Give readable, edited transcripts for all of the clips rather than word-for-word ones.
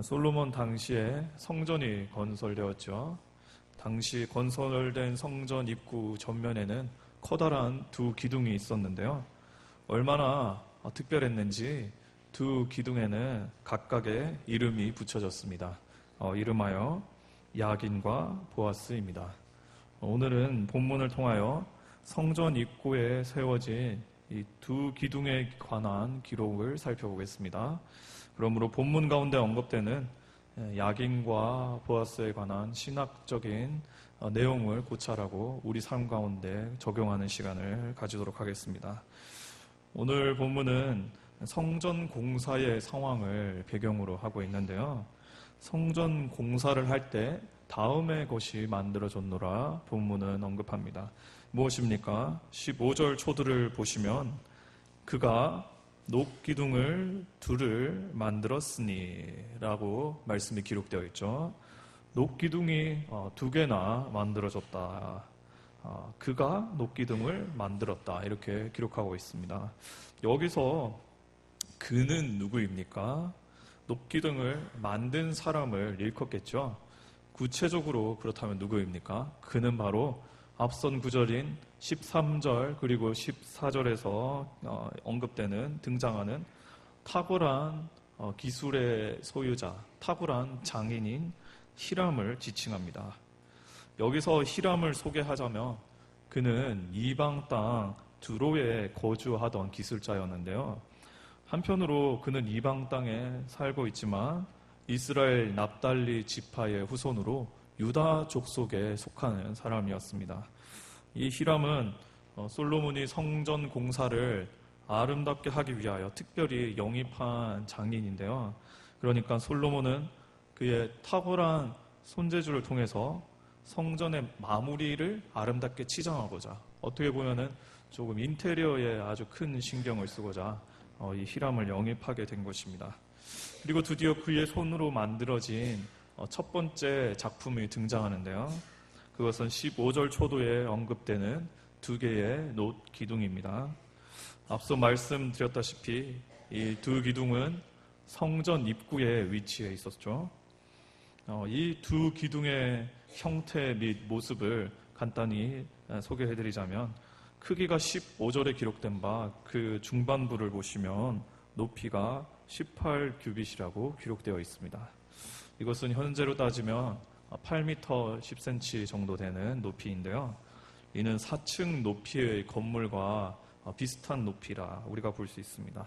솔로몬 당시에 성전이 건설되었죠. 당시 건설된 성전 입구 전면에는 커다란 두 기둥이 있었는데요. 얼마나 특별했는지 두 기둥에는 각각의 이름이 붙여졌습니다. 이름하여 야긴과 보아스입니다. 오늘은 본문을 통하여 성전 입구에 세워진 이 두 기둥에 관한 기록을 살펴보겠습니다. 그러므로 본문 가운데 언급되는 야긴과 보아스에 관한 신학적인 내용을 고찰하고 우리 삶 가운데 적용하는 시간을 가지도록 하겠습니다. 오늘 본문은 성전 공사의 상황을 배경으로 하고 있는데요. 성전 공사를 할 때 다음의 것이 만들어졌노라 본문은 언급합니다. 무엇입니까? 15절 초들을 보시면 그가 녹기둥을 둘을 만들었으니 라고 말씀이 기록되어 있죠. 녹기둥이 두 개나 만들어졌다. 그가 녹기둥을 만들었다. 이렇게 기록하고 있습니다. 여기서 그는 누구입니까? 녹기둥을 만든 사람을 일컫겠죠. 구체적으로 그렇다면 누구입니까? 그는 바로 앞선 구절인 13절 그리고 14절에서 언급되는 등장하는 탁월한 기술의 소유자, 탁월한 장인인 히람을 지칭합니다. 여기서 히람을 소개하자면 그는 이방 땅 두로에 거주하던 기술자였는데요. 한편으로 그는 이방 땅에 살고 있지만 이스라엘 납달리 지파의 후손으로 유다 족속에 속하는 사람이었습니다. 이 히람은 솔로몬이 성전 공사를 아름답게 하기 위하여 특별히 영입한 장인인데요. 그러니까 솔로몬은 그의 탁월한 손재주를 통해서 성전의 마무리를 아름답게 치장하고자 어떻게 보면은 조금 인테리어에 아주 큰 신경을 쓰고자 이 히람을 영입하게 된 것입니다. 그리고 드디어 그의 손으로 만들어진 첫 번째 작품이 등장하는데요. 그것은 15절 초도에 언급되는 두 개의 놋 기둥입니다. 앞서 말씀드렸다시피 이 두 기둥은 성전 입구에 위치해 있었죠. 이 두 기둥의 형태 및 모습을 간단히 소개해드리자면 크기가 15절에 기록된 바 그 중반부를 보시면 높이가 18규빗이라고 기록되어 있습니다. 이것은 현재로 따지면 8m 10cm 정도 되는 높이인데요. 이는 4층 높이의 건물과 비슷한 높이라 우리가 볼 수 있습니다.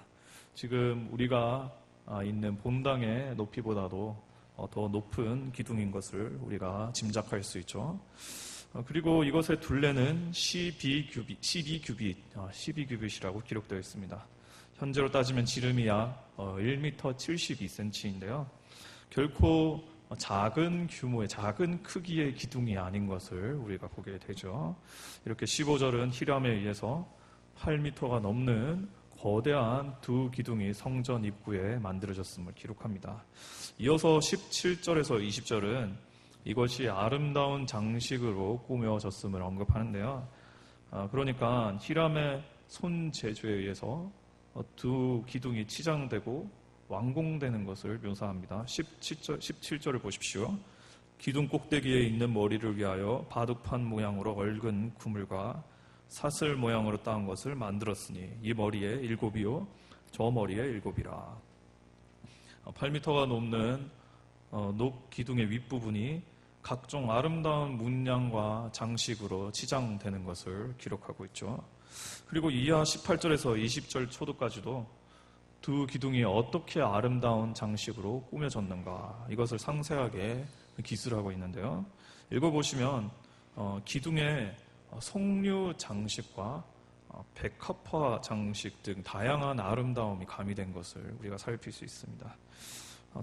지금 우리가 있는 본당의 높이보다도 더 높은 기둥인 것을 우리가 짐작할 수 있죠. 그리고 이것의 둘레는 12규빗이라고 기록되어 있습니다. 현재로 따지면 지름이 약 1m 72cm인데요. 결코 작은 규모의 작은 크기의 기둥이 아닌 것을 우리가 보게 되죠. 이렇게 15절은 히람에 의해서 8m가 넘는 거대한 두 기둥이 성전 입구에 만들어졌음을 기록합니다. 이어서 17절에서 20절은 이것이 아름다운 장식으로 꾸며졌음을 언급하는데요. 그러니까 히람의 손재주에 의해서 두 기둥이 치장되고 완공되는 것을 묘사합니다. 17절을 보십시오. 기둥 꼭대기에 있는 머리를 위하여 바둑판 모양으로 얽은 구물과 사슬 모양으로 따은 것을 만들었으니 이 머리에 7이요 저 머리에 7이라. 8m가 넘는 녹 기둥의 윗부분이 각종 아름다운 문양과 장식으로 치장되는 것을 기록하고 있죠. 그리고 이하 18절에서 20절 초도까지도 두 기둥이 어떻게 아름다운 장식으로 꾸며졌는가 이것을 상세하게 기술하고 있는데요. 읽어보시면 기둥에 석류 장식과 백합화 장식 등 다양한 아름다움이 가미된 것을 우리가 살필 수 있습니다.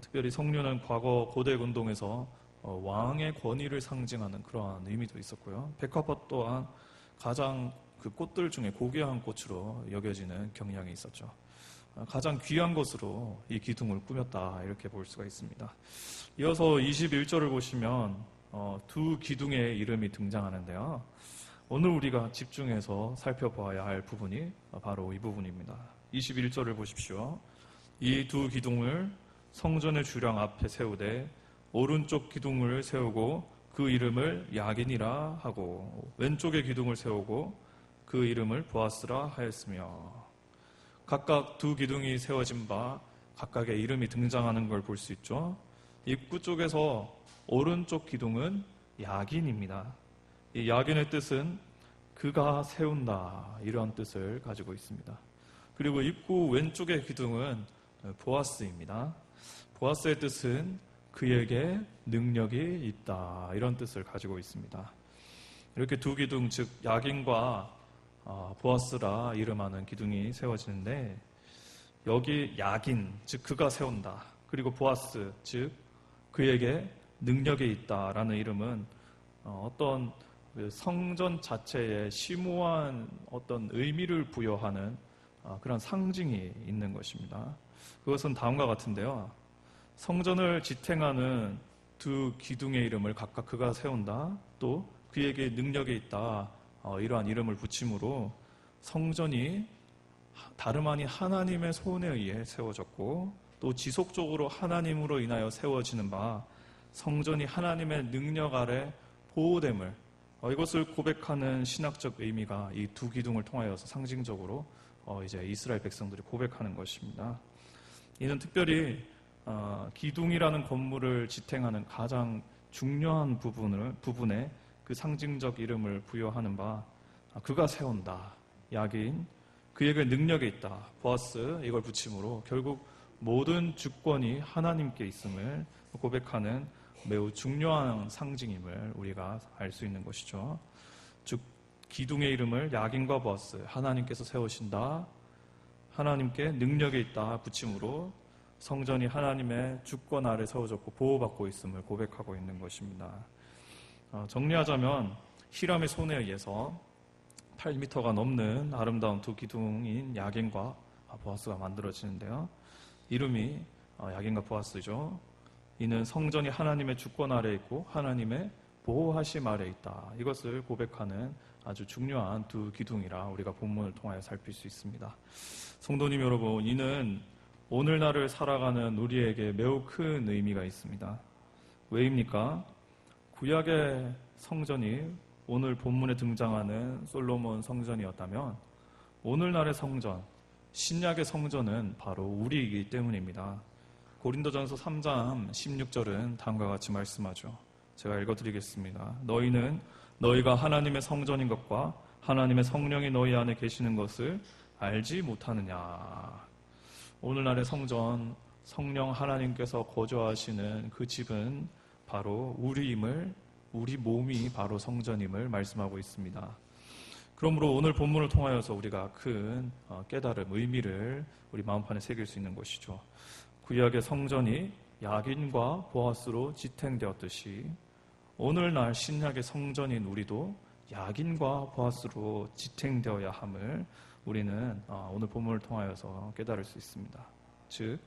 특별히 석류는 과거 고대 운동에서 왕의 권위를 상징하는 그러한 의미도 있었고요. 백합화 또한 가장 그 꽃들 중에 고귀한 꽃으로 여겨지는 경향이 있었죠. 가장 귀한 것으로 이 기둥을 꾸몄다 이렇게 볼 수가 있습니다. 이어서 21절을 보시면 두 기둥의 이름이 등장하는데요. 오늘 우리가 집중해서 살펴봐야 할 부분이 바로 이 부분입니다. 21절을 보십시오. 이 두 기둥을 성전의 주령 앞에 세우되 오른쪽 기둥을 세우고 그 이름을 야긴이라 하고 왼쪽에 기둥을 세우고 그 이름을 보아스라 하였으며. 각각 두 기둥이 세워진 바 각각의 이름이 등장하는 걸 볼 수 있죠. 입구 쪽에서 오른쪽 기둥은 야긴입니다. 이 야긴의 뜻은 그가 세운다, 이런 뜻을 가지고 있습니다. 그리고 입구 왼쪽의 기둥은 보아스입니다. 보아스의 뜻은 그에게 능력이 있다, 이런 뜻을 가지고 있습니다. 이렇게 두 기둥, 즉 야긴과 보아스라 이름하는 기둥이 세워지는데, 여기 야긴, 즉 그가 세운다, 그리고 보아스, 즉 그에게 능력이 있다라는 이름은 어떤 성전 자체에 심오한 어떤 의미를 부여하는 그런 상징이 있는 것입니다. 그것은 다음과 같은데요. 성전을 지탱하는 두 기둥의 이름을 각각 그가 세운다, 또 그에게 능력이 있다, 이러한 이름을 붙임으로 성전이 다름 아닌 하나님의 손에 의해 세워졌고, 또 지속적으로 하나님으로 인하여 세워지는 바 성전이 하나님의 능력 아래 보호됨을, 이것을 고백하는 신학적 의미가 이 두 기둥을 통하여서 상징적으로 이제 이스라엘 백성들이 고백하는 것입니다. 이는 특별히 기둥이라는 건물을 지탱하는 가장 중요한 부분에 그 상징적 이름을 부여하는 바 그가 세운다, 야긴, 그에게 능력이 있다, 보아스, 이걸 붙임으로 결국 모든 주권이 하나님께 있음을 고백하는 매우 중요한 상징임을 우리가 알 수 있는 것이죠. 즉 기둥의 이름을 야긴과 보아스, 하나님께서 세우신다, 하나님께 능력이 있다 붙임으로 성전이 하나님의 주권 아래 세워졌고 보호받고 있음을 고백하고 있는 것입니다. 정리하자면 히람의 손에 의해서 8m가 넘는 아름다운 두 기둥인 야긴과 보아스가 만들어지는데요. 이름이 야긴과 보아스죠. 이는 성전이 하나님의 주권 아래 있고 하나님의 보호하심 아래 있다, 이것을 고백하는 아주 중요한 두 기둥이라 우리가 본문을 통하여 살필 수 있습니다. 성도님 여러분, 이는 오늘날을 살아가는 우리에게 매우 큰 의미가 있습니다. 왜입니까? 구약의 성전이 오늘 본문에 등장하는 솔로몬 성전이었다면 오늘날의 성전, 신약의 성전은 바로 우리이기 때문입니다. 고린도전서 3장 16절은 다음과 같이 말씀하죠. 제가 읽어드리겠습니다. 너희는 너희가 하나님의 성전인 것과 하나님의 성령이 너희 안에 계시는 것을 알지 못하느냐. 오늘날의 성전, 성령 하나님께서 거주하시는 그 집은 바로 우리임을, 우리 몸이 바로 성전임을 말씀하고 있습니다. 그러므로 오늘 본문을 통하여서 우리가 큰 깨달음, 의미를 우리 마음판에 새길 수 있는 것이죠. 구약의 성전이 야긴과 보아스로 지탱되었듯이 오늘날 신약의 성전인 우리도 야긴과 보아스로 지탱되어야 함을 우리는 오늘 본문을 통하여서 깨달을 수 있습니다. 즉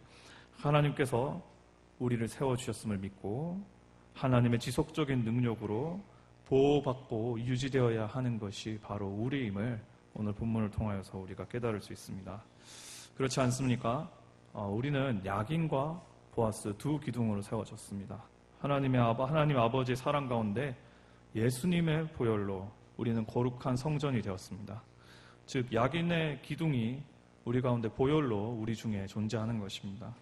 하나님께서 우리를 세워주셨음을 믿고 하나님의 지속적인 능력으로 보호받고 유지되어야 하는 것이 바로 우리임을 오늘 본문을 통하여서 우리가 깨달을 수 있습니다. 그렇지 않습니까? 우리는 야긴과 보아스 두 기둥으로 세워졌습니다. 하나님 아버지의 사랑 가운데 예수님의 보혈로 우리는 거룩한 성전이 되었습니다. 즉 야긴의 기둥이 우리 가운데 보혈로 우리 중에 존재하는 것입니다.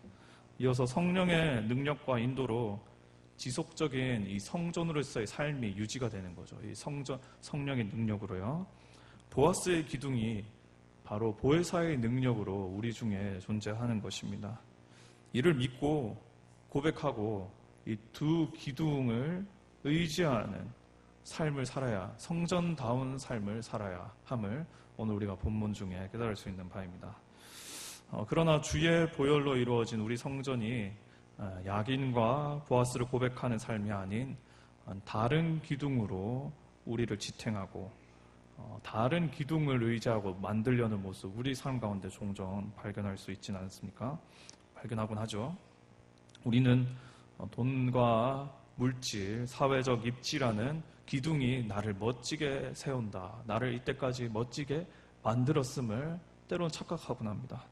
이어서 성령의 능력과 인도로 지속적인 이 성전으로서의 삶이 유지가 되는 거죠. 이 성령의 능력으로요. 보아스의 기둥이 바로 보혜사의 능력으로 우리 중에 존재하는 것입니다. 이를 믿고 고백하고 이 두 기둥을 의지하는 삶을 살아야, 성전다운 삶을 살아야 함을 오늘 우리가 본문 중에 깨달을 수 있는 바입니다. 그러나 주의 보혈로 이루어진 우리 성전이 야긴과 보아스를 고백하는 삶이 아닌 다른 기둥으로 우리를 지탱하고 다른 기둥을 의지하고 만들려는 모습, 우리 삶 가운데 종종 발견할 수 있지는 않습니까? 발견하곤 하죠. 우리는 돈과 물질, 사회적 입지라는 기둥이 나를 멋지게 세운다, 나를 이때까지 멋지게 만들었음을 때로는 착각하곤 합니다.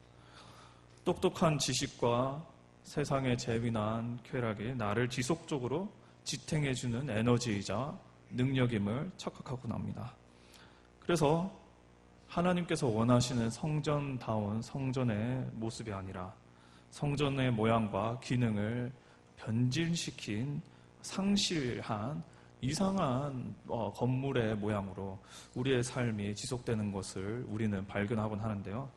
똑똑한 지식과 세상의 재미난 쾌락이 나를 지속적으로 지탱해주는 에너지이자 능력임을 착각하곤 합니다. 그래서 하나님께서 원하시는 성전다운 성전의 모습이 아니라 성전의 모양과 기능을 변질시킨 상실한 이상한 건물의 모양으로 우리의 삶이 지속되는 것을 우리는 발견하곤 하는데요.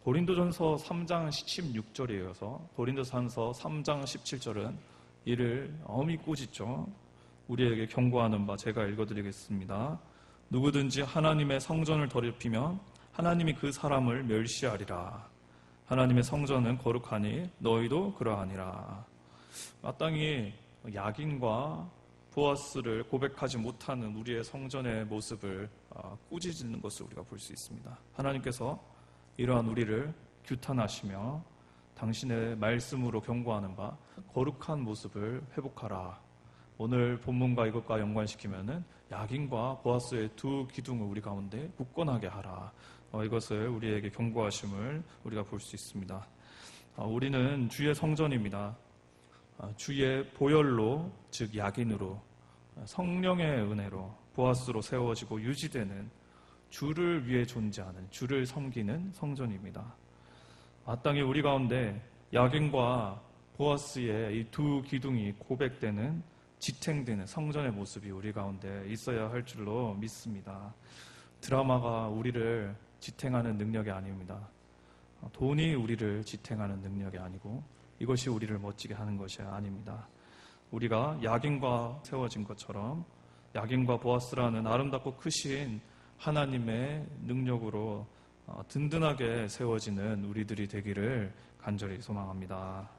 고린도전서 3장 16절이어서 고린도전서 3장 17절은 이를 엄히 꾸짖죠. 우리에게 경고하는 바 제가 읽어드리겠습니다. 누구든지 하나님의 성전을 더럽히면 하나님이 그 사람을 멸시하리라. 하나님의 성전은 거룩하니 너희도 그러하니라. 마땅히 야긴과 보아스를 고백하지 못하는 우리의 성전의 모습을 꾸짖는 것을 우리가 볼 수 있습니다. 하나님께서 이러한 우리를 규탄하시며 당신의 말씀으로 경고하는 바 거룩한 모습을 회복하라. 오늘 본문과 이것과 연관시키면은 야긴과 보아스의 두 기둥을 우리 가운데 굳건하게 하라. 이것을 우리에게 경고하심을 우리가 볼 수 있습니다. 우리는 주의 성전입니다. 주의 보혈로, 즉 야긴으로, 성령의 은혜로 보아스로 세워지고 유지되는 주를 위해 존재하는, 주를 섬기는 성전입니다. 마땅히 우리 가운데 야긴과 보아스의 이 두 기둥이 고백되는, 지탱되는 성전의 모습이 우리 가운데 있어야 할 줄로 믿습니다. 드라마가 우리를 지탱하는 능력이 아닙니다. 돈이 우리를 지탱하는 능력이 아니고 이것이 우리를 멋지게 하는 것이 아닙니다. 우리가 야긴과 세워진 것처럼 야긴과 보아스라는 아름답고 크신 하나님의 능력으로 든든하게 세워지는 우리들이 되기를 간절히 소망합니다.